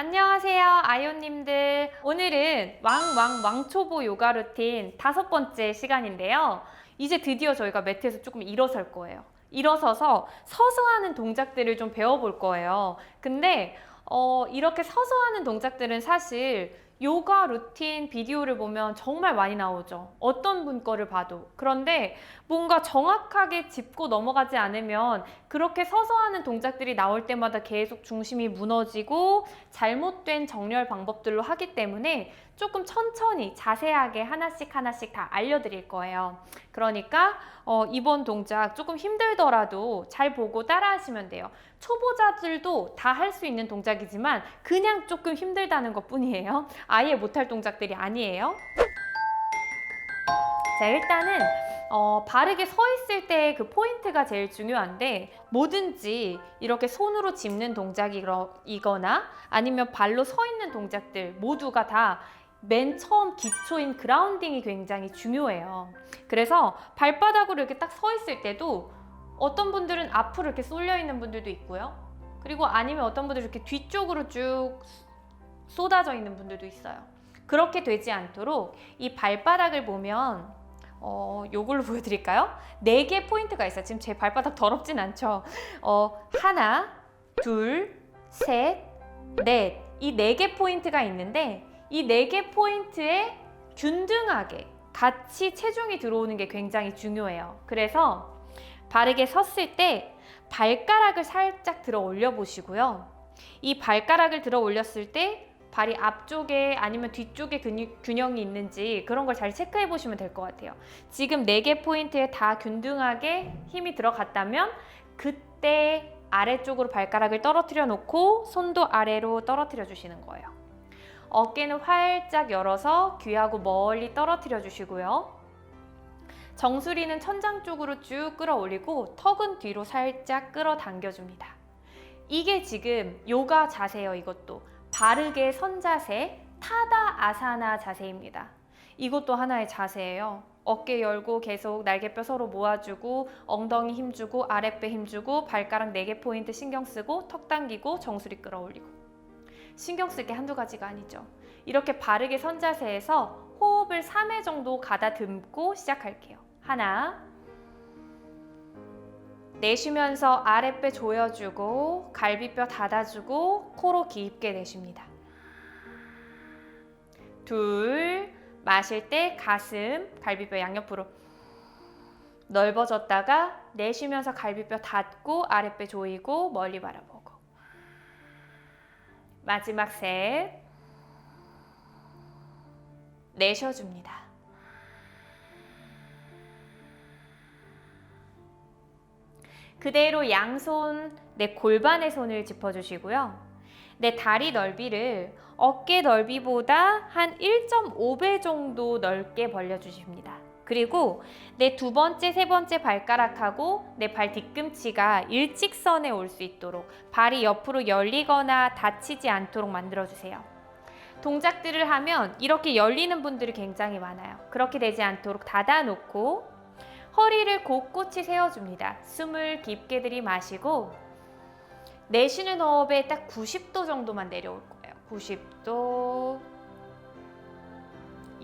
안녕하세요, 아이오님들. 오늘은 왕초보 요가 루틴 5번째 시간인데요. 이제 드디어 저희가 매트에서 조금 일어설 거예요. 일어서서 서서 하는 동작들을 좀 배워볼 거예요. 근데 이렇게 서서 하는 동작들은 사실 요가 루틴 비디오를 보면 정말 많이 나오죠. 어떤 분 거를 봐도. 그런데 뭔가 정확하게 짚고 넘어가지 않으면 그렇게 서서 하는 동작들이 나올 때마다 계속 중심이 무너지고 잘못된 정렬 방법들로 하기 때문에 조금 천천히 자세하게 하나씩 다 알려드릴 거예요. 그러니까 이번 동작 조금 힘들더라도 잘 보고 따라 하시면 돼요. 초보자들도 다 할 수 있는 동작이지만 그냥 조금 힘들다는 것 뿐이에요. 아예 못할 동작들이 아니에요. 자, 일단은 바르게 서 있을 때 그 포인트가 제일 중요한데, 뭐든지 이렇게 손으로 짚는 동작이거나 아니면 발로 서 있는 동작들 모두가 다 맨 처음 기초인 그라운딩이 굉장히 중요해요. 그래서 발바닥으로 이렇게 딱 서 있을 때도 어떤 분들은 앞으로 이렇게 쏠려 있는 분들도 있고요. 그리고 아니면 어떤 분들은 이렇게 뒤쪽으로 쭉 쏟아져 있는 분들도 있어요. 그렇게 되지 않도록 이 발바닥을 보면 요걸로 보여드릴까요? 4개 포인트가 있어요. 지금 제 발바닥 더럽진 않죠? 하나, 둘, 셋, 넷. 이 4개 포인트가 있는데 이 4개 포인트에 균등하게 같이 체중이 들어오는 게 굉장히 중요해요. 그래서 바르게 섰을 때 발가락을 살짝 들어 올려 보시고요. 이 발가락을 들어 올렸을 때 발이 앞쪽에 아니면 뒤쪽에 균형이 있는지 그런 걸 잘 체크해 보시면 될 것 같아요. 지금 4개 포인트에 다 균등하게 힘이 들어갔다면 그때 아래쪽으로 발가락을 떨어뜨려 놓고 손도 아래로 떨어뜨려 주시는 거예요. 어깨는 활짝 열어서 귀하고 멀리 떨어뜨려 주시고요. 정수리는 천장 쪽으로 쭉 끌어올리고 턱은 뒤로 살짝 끌어당겨 줍니다. 이게 지금 요가 자세예요. 이것도 바르게 선 자세, 타다 아사나 자세입니다. 이것도 하나의 자세예요. 어깨 열고 계속 날개뼈 서로 모아주고 엉덩이 힘주고 아랫배 힘주고 발가락 4개 포인트 신경 쓰고 턱 당기고 정수리 끌어올리고. 신경 쓸 게 한두 가지가 아니죠. 이렇게 바르게 선 자세에서 호흡을 3회 정도 가다듬고 시작할게요. 하나, 내쉬면서 아랫배 조여주고 갈비뼈 닫아주고 코로 깊게 내쉽니다. 둘, 마실 때 가슴, 갈비뼈 양옆으로 넓어졌다가 내쉬면서 갈비뼈 닫고 아랫배 조이고 멀리 바라보고. 마지막 셋, 내쉬어줍니다. 그대로 양손 내 골반에 손을 짚어주시고요. 내 다리 넓이를 어깨 넓이보다 한 1.5배 정도 넓게 벌려주십니다. 그리고 내 2번째, 3번째 발가락하고 내 발 뒤꿈치가 일직선에 올 수 있도록 발이 옆으로 열리거나 닫히지 않도록 만들어주세요. 동작들을 하면 이렇게 열리는 분들이 굉장히 많아요. 그렇게 되지 않도록 닫아놓고 허리를 곧곧이 세워줍니다. 숨을 깊게 들이마시고 내쉬는 호흡에 딱 90도 정도만 내려올 거예요. 90도.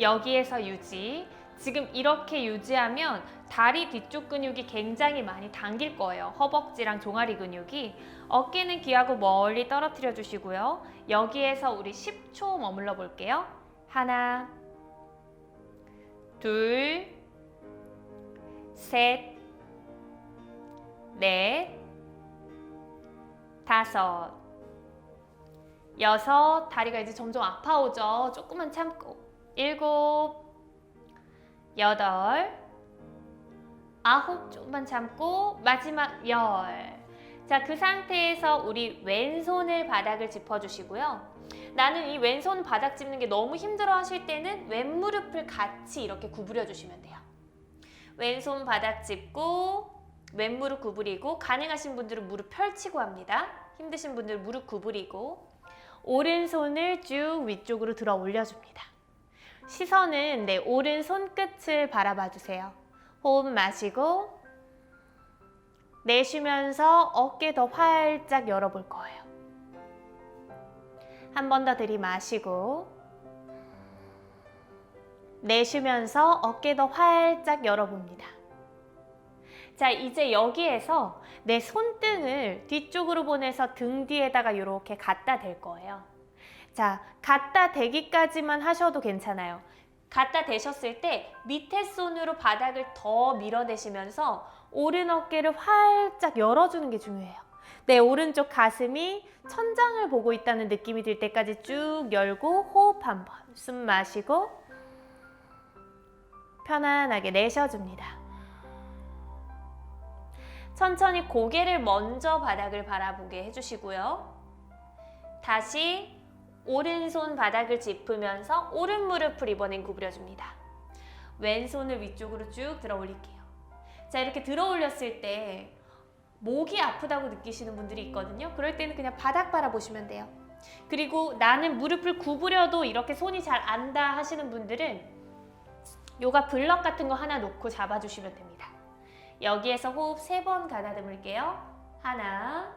여기에서 유지. 지금 이렇게 유지하면 다리 뒤쪽 근육이 굉장히 많이 당길 거예요. 허벅지랑 종아리 근육이. 어깨는 귀하고 멀리 떨어뜨려 주시고요. 여기에서 우리 10초 머물러 볼게요. 하나, 둘, 셋, 넷, 다섯, 여섯. 다리가 이제 점점 아파오죠. 조금만 참고. 일곱, 여덟, 아홉. 조금만 참고. 마지막 열. 자, 그 상태에서 우리 왼손을 바닥을 짚어주시고요. 나는 이 왼손 바닥 짚는 게 너무 힘들어 하실 때는 왼무릎을 같이 이렇게 구부려 주시면 돼요. 왼손 바닥 짚고 왼무릎 구부리고, 가능하신 분들은 무릎 펼치고 합니다. 힘드신 분들은 무릎 구부리고 오른손을 쭉 위쪽으로 들어 올려줍니다. 시선은 내 오른손 끝을 바라봐 주세요. 호흡 마시고 내쉬면서 어깨 더 활짝 열어볼 거예요. 한 번 더 들이마시고 내쉬면서 어깨 더 활짝 열어봅니다. 자, 이제 여기에서 내 손등을 뒤쪽으로 보내서 등 뒤에다가 이렇게 갖다 댈 거예요. 자, 갖다 대기까지만 하셔도 괜찮아요. 갖다 대셨을 때 밑에 손으로 바닥을 더 밀어내시면서 오른 어깨를 활짝 열어주는 게 중요해요. 내 오른쪽 가슴이 천장을 보고 있다는 느낌이 들 때까지 쭉 열고 호흡 한번. 숨 마시고 편안하게 내쉬어줍니다. 천천히 고개를 먼저 바닥을 바라보게 해주시고요. 다시 오른손 바닥을 짚으면서 오른 무릎을 이번엔 구부려줍니다. 왼손을 위쪽으로 쭉 들어 올릴게요. 자, 이렇게 들어 올렸을 때 목이 아프다고 느끼시는 분들이 있거든요. 그럴 때는 그냥 바닥 바라보시면 돼요. 그리고 나는 무릎을 구부려도 이렇게 손이 잘 안 닿아 하시는 분들은 요가 블럭 같은 거 하나 놓고 잡아주시면 됩니다. 여기에서 호흡 3번 가다듬을게요. 하나,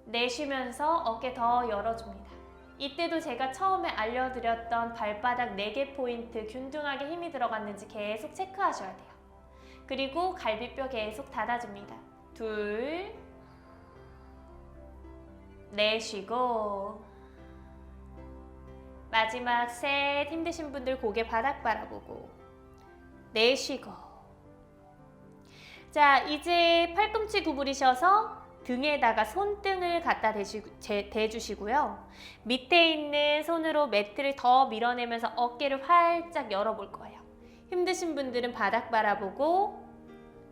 내쉬면서 어깨 더 열어줍니다. 이때도 제가 처음에 알려드렸던 발바닥 4개 포인트 균등하게 힘이 들어갔는지 계속 체크하셔야 돼요. 그리고 갈비뼈 계속 닫아줍니다. 둘, 내쉬고 마지막 셋, 힘드신 분들 고개 바닥 바라보고 내쉬고. 자, 이제 팔꿈치 구부리셔서 등에다가 손등을 갖다 대주시고요. 밑에 있는 손으로 매트를 더 밀어내면서 어깨를 활짝 열어볼 거예요. 힘드신 분들은 바닥 바라보고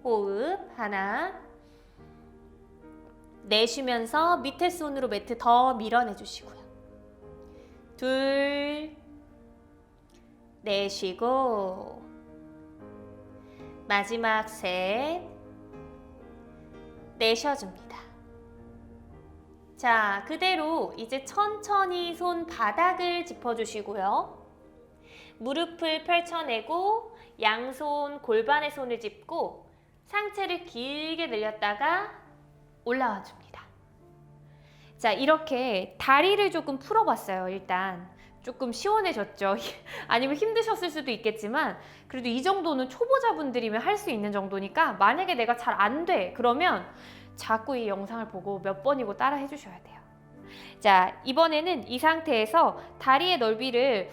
호흡 하나, 내쉬면서 밑에 손으로 매트 더 밀어내주시고요. 둘, 내쉬고 마지막 셋, 내쉬어줍니다. 자, 그대로 이제 천천히 손 바닥을 짚어주시고요. 무릎을 펼쳐내고 양손 골반에 손을 짚고 상체를 길게 늘렸다가 올라와 줍니다. 자, 이렇게 다리를 조금 풀어봤어요. 일단 조금 시원해졌죠. 아니면 힘드셨을 수도 있겠지만 그래도 이 정도는 초보자분들이면 할 수 있는 정도니까 만약에 내가 잘 안 돼 그러면 자꾸 이 영상을 보고 몇 번이고 따라 해주셔야 돼요. 자, 이번에는 이 상태에서 다리의 넓이를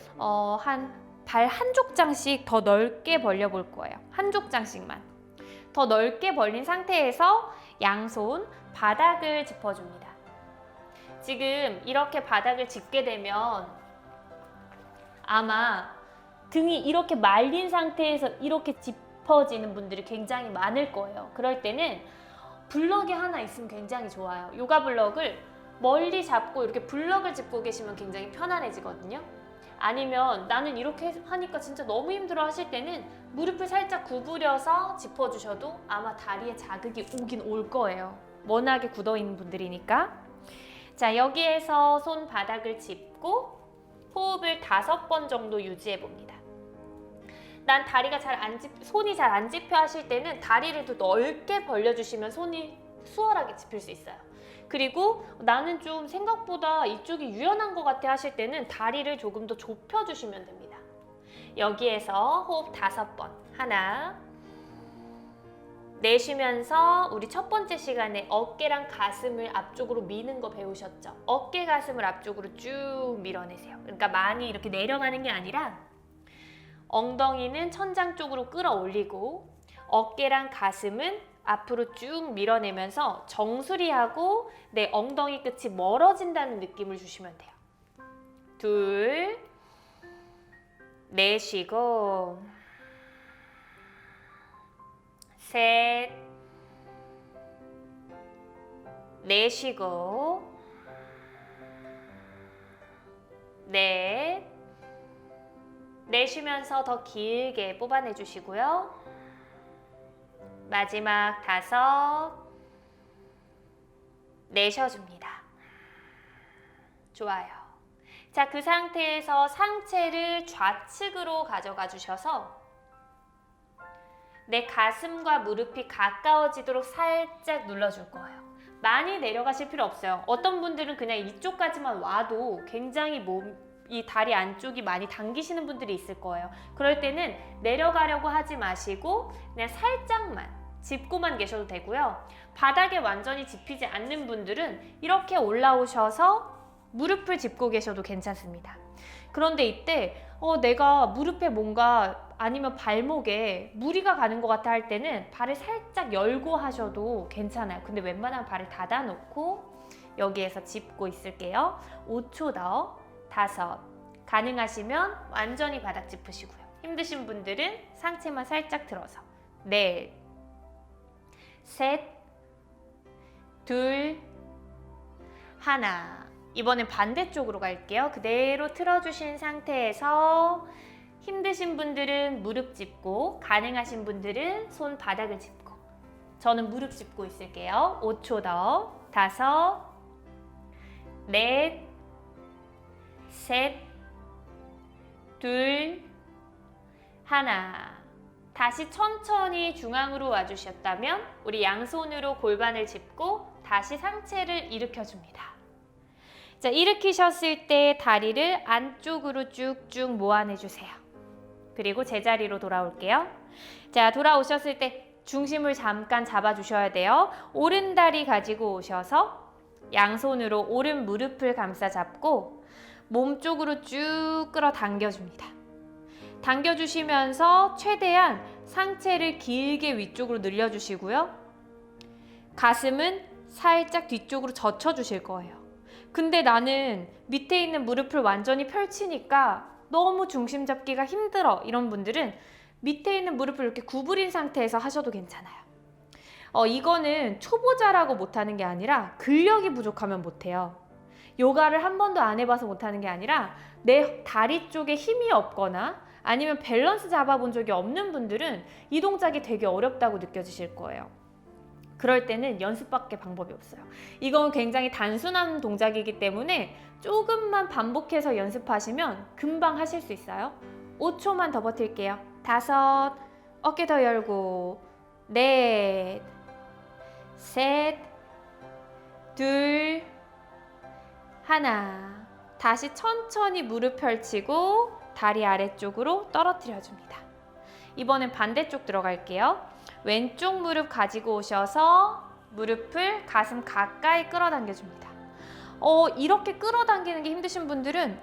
발 한 족장씩 더 넓게 벌려볼 거예요. 한 족장씩만. 더 넓게 벌린 상태에서 양손 바닥을 짚어줍니다. 지금 이렇게 바닥을 짚게 되면 아마 등이 이렇게 말린 상태에서 이렇게 짚어지는 분들이 굉장히 많을 거예요. 그럴 때는 블럭이 하나 있으면 굉장히 좋아요. 요가 블럭을 멀리 잡고 이렇게 블럭을 짚고 계시면 굉장히 편안해지거든요. 아니면 나는 이렇게 하니까 진짜 너무 힘들어 하실 때는 무릎을 살짝 구부려서 짚어주셔도 아마 다리에 자극이 오긴 올 거예요. 워낙에 굳어있는 분들이니까. 자, 여기에서 손 바닥을 짚고 호흡을 5번 정도 유지해 봅니다. 난 다리가 손이 잘 안 짚혀 하실 때는 다리를 더 넓게 벌려주시면 손이 수월하게 짚힐 수 있어요. 그리고 나는 좀 생각보다 이쪽이 유연한 것 같아 하실 때는 다리를 조금 더 좁혀주시면 됩니다. 여기에서 호흡 5번. 하나, 내쉬면서 우리 첫 번째 시간에 어깨랑 가슴을 앞쪽으로 미는 거 배우셨죠? 어깨 가슴을 앞쪽으로 쭉 밀어내세요. 그러니까 많이 이렇게 내려가는 게 아니라 엉덩이는 천장 쪽으로 끌어올리고 어깨랑 가슴은 앞으로 쭉 밀어내면서 정수리하고 내 엉덩이 끝이 멀어진다는 느낌을 주시면 돼요. 둘, 내쉬고 셋, 내쉬고 넷, 내쉬면서 더 길게 뽑아내 주시고요. 마지막 5, 내쉬어줍니다. 좋아요. 자, 그 상태에서 상체를 좌측으로 가져가 주셔서 내 가슴과 무릎이 가까워지도록 살짝 눌러줄 거예요. 많이 내려가실 필요 없어요. 어떤 분들은 그냥 이쪽까지만 와도 굉장히 이 다리 안쪽이 많이 당기시는 분들이 있을 거예요. 그럴 때는 내려가려고 하지 마시고 그냥 살짝만 짚고만 계셔도 되고요. 바닥에 완전히 짚이지 않는 분들은 이렇게 올라오셔서 무릎을 짚고 계셔도 괜찮습니다. 그런데 이때 내가 무릎에 뭔가 아니면 발목에 무리가 가는 것 같아 할 때는 발을 살짝 열고 하셔도 괜찮아요. 근데 웬만하면 발을 닫아놓고 여기에서 짚고 있을게요. 5초 더. 5. 가능하시면 완전히 바닥 짚으시고요. 힘드신 분들은 상체만 살짝 들어서. 4. 셋. 2. 1. 이번엔 반대쪽으로 갈게요. 그대로 틀어주신 상태에서 힘드신 분들은 무릎 짚고, 가능하신 분들은 손 바닥을 짚고, 저는 무릎 짚고 있을게요. 5초 더. 5, 4, 셋, 2, 1. 다시 천천히 중앙으로 와주셨다면 우리 양손으로 골반을 짚고 다시 상체를 일으켜줍니다. 자, 일으키셨을 때 다리를 안쪽으로 쭉쭉 모아내주세요. 그리고 제자리로 돌아올게요. 자, 돌아오셨을 때 중심을 잠깐 잡아주셔야 돼요. 오른 다리 가지고 오셔서 양손으로 오른 무릎을 감싸 잡고 몸쪽으로 쭉 끌어당겨줍니다. 당겨주시면서 최대한 상체를 길게 위쪽으로 늘려주시고요. 가슴은 살짝 뒤쪽으로 젖혀주실 거예요. 근데 나는 밑에 있는 무릎을 완전히 펼치니까 너무 중심 잡기가 힘들어. 이런 분들은 밑에 있는 무릎을 이렇게 구부린 상태에서 하셔도 괜찮아요. 이거는 초보자라고 못하는 게 아니라 근력이 부족하면 못해요. 요가를 한 번도 안 해봐서 못하는 게 아니라 내 다리 쪽에 힘이 없거나 아니면 밸런스 잡아본 적이 없는 분들은 이 동작이 되게 어렵다고 느껴지실 거예요. 그럴 때는 연습밖에 방법이 없어요. 이건 굉장히 단순한 동작이기 때문에 조금만 반복해서 연습하시면 금방 하실 수 있어요. 5초만 더 버틸게요. 5, 어깨 더 열고, 4, 셋, 2, 1. 다시 천천히 무릎 펼치고 다리 아래쪽으로 떨어뜨려줍니다. 이번엔 반대쪽 들어갈게요. 왼쪽 무릎 가지고 오셔서 무릎을 가슴 가까이 끌어당겨줍니다. 이렇게 끌어당기는 게 힘드신 분들은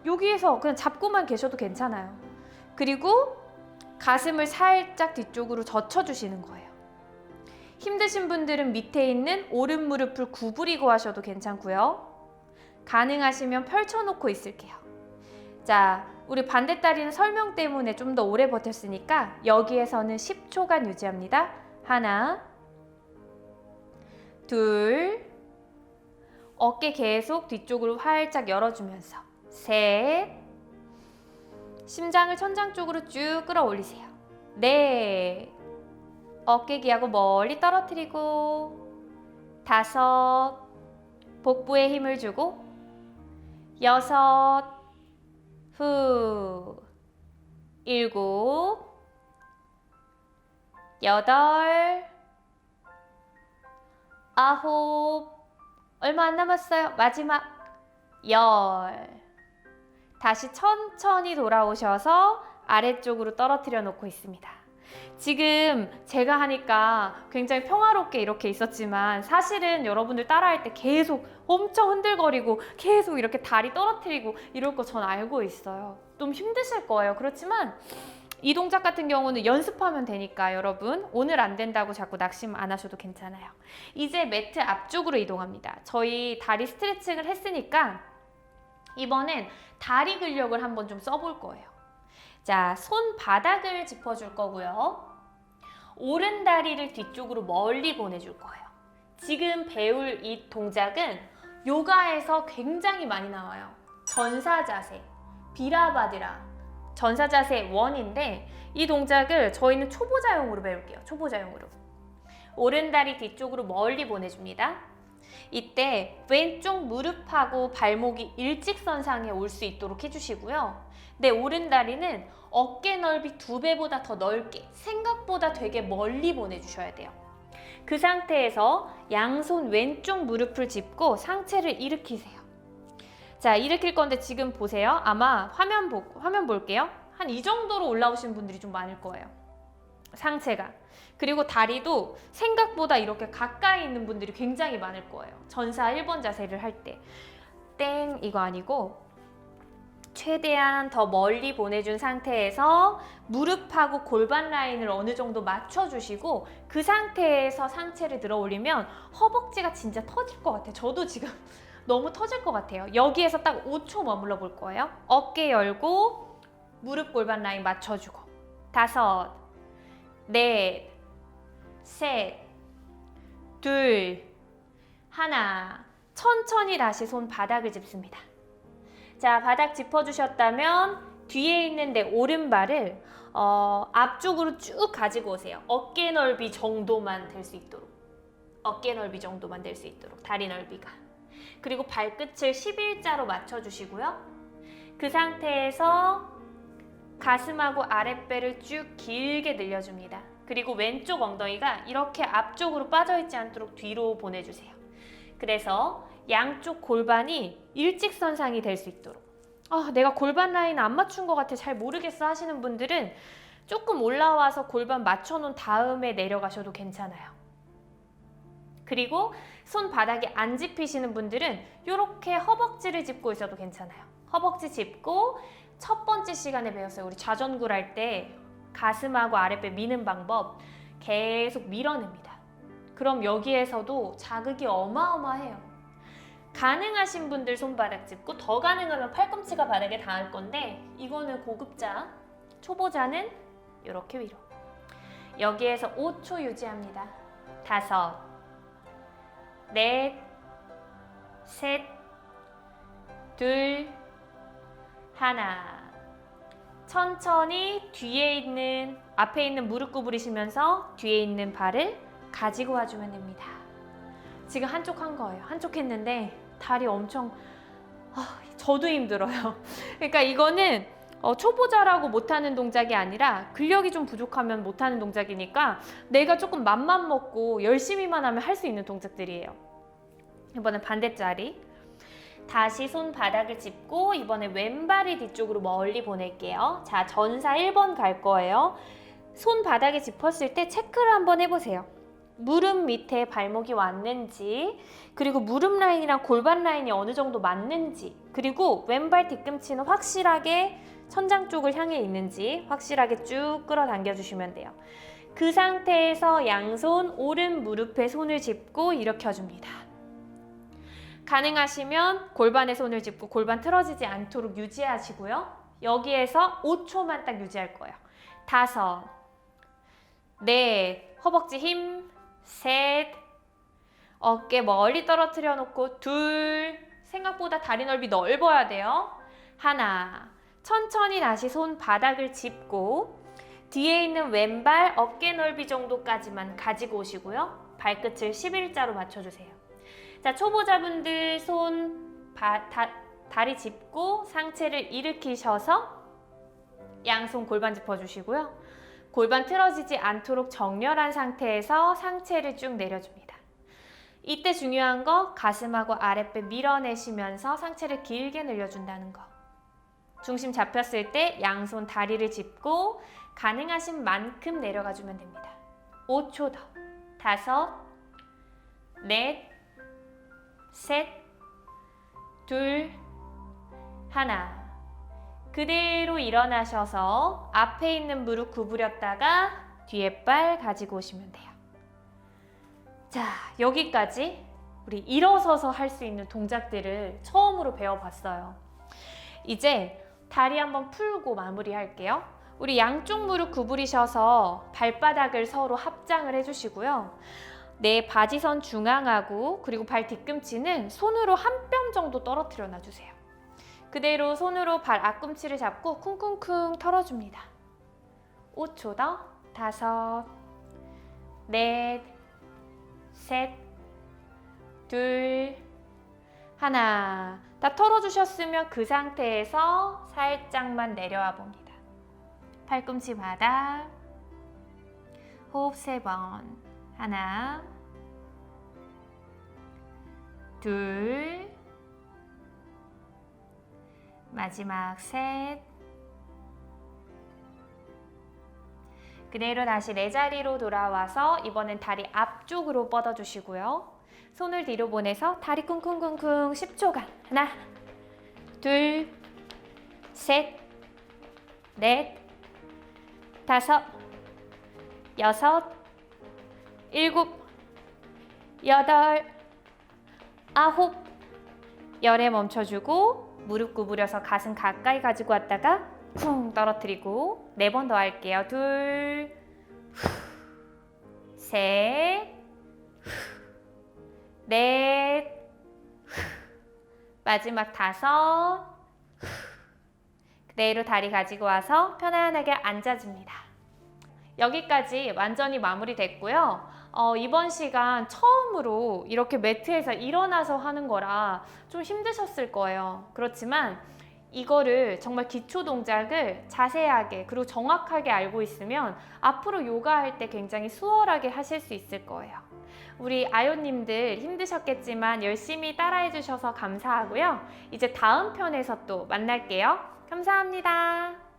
여기에서 그냥 잡고만 계셔도 괜찮아요. 그리고 가슴을 살짝 뒤쪽으로 젖혀주시는 거예요. 힘드신 분들은 밑에 있는 오른 무릎을 구부리고 하셔도 괜찮고요. 가능하시면 펼쳐놓고 있을게요. 자, 우리 반대다리는 설명 때문에 좀 더 오래 버텼으니까 여기에서는 10초간 유지합니다. 1, 2, 어깨 계속 뒤쪽으로 활짝 열어주면서 3, 심장을 천장 쪽으로 쭉 끌어올리세요. 4, 어깨 기하고 멀리 떨어뜨리고 5, 복부에 힘을 주고 6, 후 7, 8, 9, 얼마 안 남았어요. 마지막 10. 다시 천천히 돌아오셔서 아래쪽으로 떨어뜨려 놓고 있습니다. 지금 제가 하니까 굉장히 평화롭게 이렇게 있었지만 사실은 여러분들 따라할 때 계속 엄청 흔들거리고 계속 이렇게 다리 떨어뜨리고 이럴 거 전 알고 있어요. 좀 힘드실 거예요. 그렇지만 이 동작 같은 경우는 연습하면 되니까 여러분 오늘 안 된다고 자꾸 낙심 안 하셔도 괜찮아요. 이제 매트 앞쪽으로 이동합니다. 저희 다리 스트레칭을 했으니까 이번엔 다리 근력을 한번 좀 써볼 거예요. 자, 손바닥을 짚어줄 거고요. 오른 다리를 뒤쪽으로 멀리 보내줄 거예요. 지금 배울 이 동작은 요가에서 굉장히 많이 나와요. 전사자세, 비라바드라, 전사자세 1인데 이 동작을 저희는 초보자용으로 배울게요. 초보자용으로. 오른 다리 뒤쪽으로 멀리 보내줍니다. 이때 왼쪽 무릎하고 발목이 일직선상에 올 수 있도록 해주시고요. 내 오른 다리는 어깨 넓이 2배보다 더 넓게 생각보다 되게 멀리 보내주셔야 돼요. 그 상태에서 양손 왼쪽 무릎을 짚고 상체를 일으키세요. 자, 일으킬 건데 지금 보세요. 아마 화면 볼게요. 한 이 정도로 올라오신 분들이 좀 많을 거예요. 상체가. 그리고 다리도 생각보다 이렇게 가까이 있는 분들이 굉장히 많을 거예요. 전사 1번 자세를 할 때. 땡 이거 아니고 최대한 더 멀리 보내준 상태에서 무릎하고 골반 라인을 어느 정도 맞춰주시고 그 상태에서 상체를 들어 올리면 허벅지가 진짜 터질 것 같아요. 저도 지금 너무 터질 것 같아요. 여기에서 딱 5초 머물러 볼 거예요. 어깨 열고 무릎 골반 라인 맞춰주고 5, 4, 셋, 둘, 하나. 천천히 다시 손 바닥을 짚습니다. 자, 바닥 짚어주셨다면 뒤에 있는 내 오른발을 앞쪽으로 쭉 가지고 오세요. 어깨 넓이 정도만 될 수 있도록. 어깨 넓이 정도만 될 수 있도록. 다리 넓이가. 그리고 발끝을 11자로 맞춰주시고요. 그 상태에서 가슴하고 아랫배를 쭉 길게 늘려줍니다. 그리고 왼쪽 엉덩이가 이렇게 앞쪽으로 빠져있지 않도록 뒤로 보내주세요. 그래서 양쪽 골반이 일직선상이 될 수 있도록. 내가 골반 라인 안 맞춘 것 같아 잘 모르겠어 하시는 분들은 조금 올라와서 골반 맞춰놓은 다음에 내려가셔도 괜찮아요. 그리고 손바닥에 안 짚히시는 분들은 이렇게 허벅지를 짚고 있어도 괜찮아요. 허벅지 짚고 첫 번째 시간에 배웠어요. 우리 좌전굴 할 때 가슴하고 아랫배 미는 방법 계속 밀어냅니다. 그럼 여기에서도 자극이 어마어마해요. 가능하신 분들 손바닥 짚고 더 가능하면 팔꿈치가 바닥에 닿을 건데 이거는 고급자, 초보자는 이렇게 위로. 여기에서 5초 유지합니다. 5, 4, 셋, 둘, 하나. 천천히 앞에 있는 무릎 구부리시면서 뒤에 있는 발을 가지고 와주면 됩니다. 지금 한쪽 한 거예요. 한쪽 했는데 다리 엄청 저도 힘들어요. 그러니까 이거는 초보자라고 못하는 동작이 아니라 근력이 좀 부족하면 못하는 동작이니까 내가 조금 맘만 먹고 열심히만 하면 할 수 있는 동작들이에요. 이번엔 반대자리. 다시 손바닥을 짚고 이번에 왼발이 뒤쪽으로 멀리 보낼게요. 자, 전사 1번 갈 거예요. 손바닥에 짚었을 때 체크를 한번 해보세요. 무릎 밑에 발목이 왔는지, 그리고 무릎 라인이랑 골반 라인이 어느 정도 맞는지, 그리고 왼발 뒤꿈치는 확실하게 천장 쪽을 향해 있는지 확실하게 쭉 끌어당겨 주시면 돼요. 그 상태에서 양손 오른 무릎에 손을 짚고 일으켜줍니다. 가능하시면 골반에 손을 짚고 골반 틀어지지 않도록 유지하시고요. 여기에서 5초만 딱 유지할 거예요. 5, 4, 허벅지 힘, 3, 어깨 멀리 떨어뜨려 놓고 2, 생각보다 다리 넓이 넓어야 돼요. 1, 천천히 다시 손 바닥을 짚고 뒤에 있는 왼발 어깨 넓이 정도까지만 가지고 오시고요. 발끝을 11자로 맞춰주세요. 자, 초보자분들 다리 짚고 상체를 일으키셔서 양손 골반 짚어주시고요. 골반 틀어지지 않도록 정렬한 상태에서 상체를 쭉 내려줍니다. 이때 중요한 거 가슴하고 아랫배 밀어내시면서 상체를 길게 늘려준다는 거. 중심 잡혔을 때 양손 다리를 짚고 가능하신 만큼 내려가주면 됩니다. 5초 더. 5, 4, 셋, 둘, 하나. 그대로 일어나셔서 앞에 있는 무릎 구부렸다가 뒤에 발 가지고 오시면 돼요. 자, 여기까지 우리 일어서서 할 수 있는 동작들을 처음으로 배워봤어요. 이제 다리 한번 풀고 마무리할게요. 우리 양쪽 무릎 구부리셔서 발바닥을 서로 합장을 해주시고요. 내 바지선 중앙하고 그리고 발 뒤꿈치는 손으로 한 뼘 정도 떨어뜨려 놔주세요. 그대로 손으로 발 앞꿈치를 잡고 쿵쿵쿵 털어줍니다. 5초 더. 5, 4, 셋, 둘, 하나. 다 털어주셨으면 그 상태에서 살짝만 내려와 봅니다. 팔꿈치 바닥. 호흡 3번. 하나, 둘, 마지막 셋. 그대로 다시 내 자리로 돌아와서 이번엔 다리 앞쪽으로 뻗어주시고요. 손을 뒤로 보내서 다리 쿵쿵쿵쿵 10초간. 하나, 둘, 셋, 넷, 다섯, 여섯, 일곱, 여덟, 아홉, 열에 멈춰주고 무릎 구부려서 가슴 가까이 가지고 왔다가 쿵 떨어뜨리고 4번 더 할게요. 둘, 셋, 넷, 마지막 다섯. 그대로 다리 가지고 와서 편안하게 앉아줍니다. 여기까지 완전히 마무리됐고요. 이번 시간 처음으로 이렇게 매트에서 일어나서 하는 거라 좀 힘드셨을 거예요. 그렇지만 이거를 정말 기초 동작을 자세하게 그리고 정확하게 알고 있으면 앞으로 요가할 때 굉장히 수월하게 하실 수 있을 거예요. 우리 아요님들 힘드셨겠지만 열심히 따라해 주셔서 감사하고요. 이제 다음 편에서 또 만날게요. 감사합니다.